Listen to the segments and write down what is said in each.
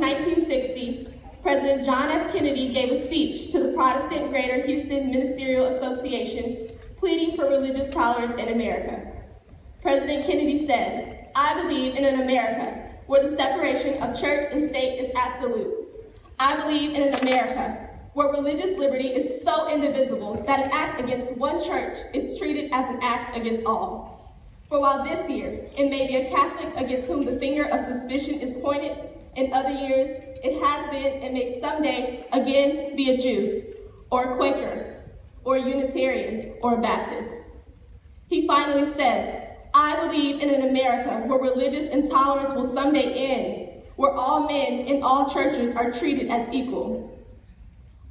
1960, President John F. Kennedy gave a speech to the Protestant Greater Houston Ministerial Association pleading for religious tolerance in America. President Kennedy said, "I believe in an America where the separation of church and state is absolute. I believe in an America where religious liberty is so indivisible that an act against one church is treated as an act against all. For while this year it may be a Catholic against whom the finger of suspicion is pointed, in other years it has been and may someday again be a Jew, or a Quaker, or a Unitarian, or a Baptist." He finally said, "I believe in an America where religious intolerance will someday end, where all men in all churches are treated as equal."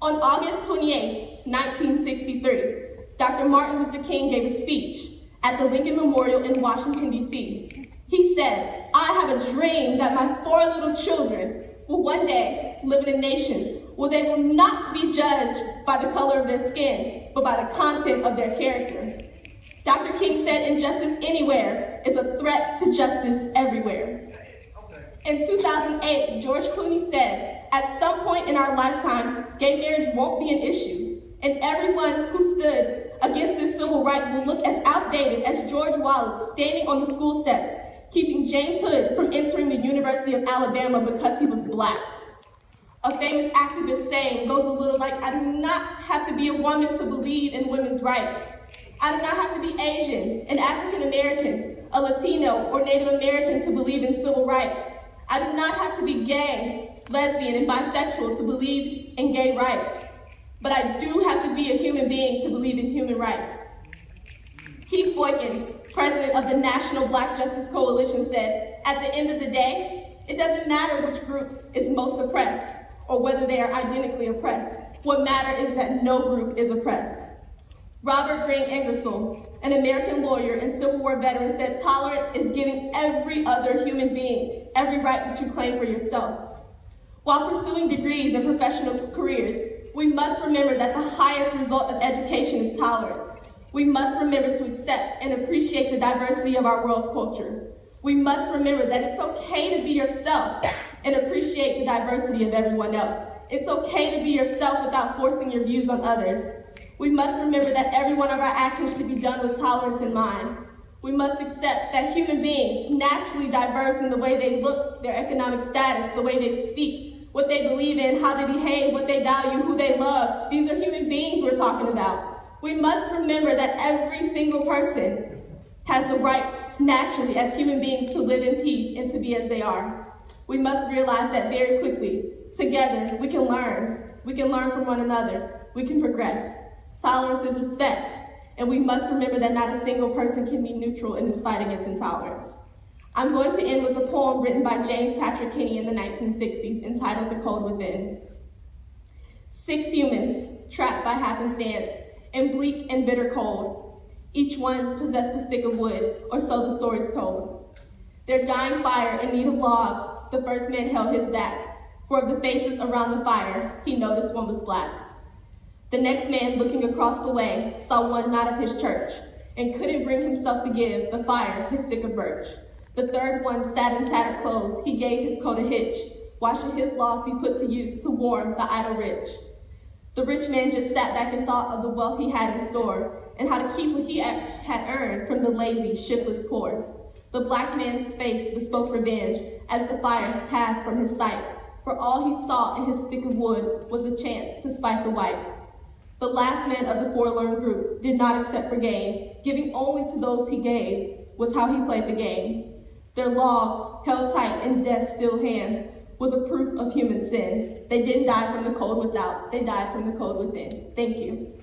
On August 28, 1963, Dr. Martin Luther King gave a speech at the Lincoln Memorial in Washington, D.C. He said, "I have a dream that my 4 little children will one day live in a nation where they will not be judged by the color of their skin, but by the content of their character." Dr. King said injustice anywhere is a threat to justice everywhere. In 2008, George Clooney said, "At some point in our lifetime, gay marriage won't be an issue, and everyone who stood against this civil right will look as outdated as George Wallace standing on the school steps, keeping James Hood from entering the University of Alabama because he was Black." A famous activist saying goes a little like, "I do not have to be a woman to believe in women's rights. I do not have to be Asian, an African American, a Latino, or Native American to believe in civil rights. I do not have to be gay, lesbian, and bisexual to believe in gay rights. But I do have to be a human being to believe in human rights." Keith Boykin, president of the National Black Justice Coalition, said, "At the end of the day, it doesn't matter which group is most oppressed or whether they are identically oppressed. What matters is that no group is oppressed." Robert Green Ingersoll, an American lawyer and Civil War veteran, said, "Tolerance is giving every other human being every right that you claim for yourself." While pursuing degrees and professional careers, we must remember that the highest result of education is tolerance. We must remember to accept and appreciate the diversity of our world's culture. We must remember that it's okay to be yourself and appreciate the diversity of everyone else. It's okay to be yourself without forcing your views on others. We must remember that every one of our actions should be done with tolerance in mind. We must accept that human beings, naturally diverse in the way they look, their economic status, the way they speak, what they believe in, how they behave, what they value, who they love, these are human beings we're talking about. We must remember that every single person has the right naturally as human beings to live in peace and to be as they are. We must realize that very quickly. Together, we can learn. We can learn from one another. We can progress. Tolerance is respect, and we must remember that not a single person can be neutral in this fight against intolerance. I'm going to end with a poem written by James Patrick Kinney in the 1960s entitled "The Cold Within." 6 humans trapped by happenstance in bleak and bitter cold. Each one possessed a stick of wood, or so the story's told. Their dying fire in need of logs, the first man held his back, for of the faces around the fire, he noticed one was Black. The next man, looking across the way, saw one not of his church, and couldn't bring himself to give the fire his stick of birch. The third one sat in tattered clothes, he gave his coat a hitch, watching his log be put to use to warm the idle rich. The rich man just sat back and thought of the wealth he had in store, and how to keep what he had earned from the lazy, shiftless poor. The Black man's face bespoke revenge, as the fire passed from his sight, for all he saw in his stick of wood was a chance to spite the white. The last man of the forlorn group did not accept for gain, giving only to those he gave was how he played the game. Their logs, held tight in death's still hands, was a proof of human sin. They didn't die from the cold without, they died from the cold within. Thank you.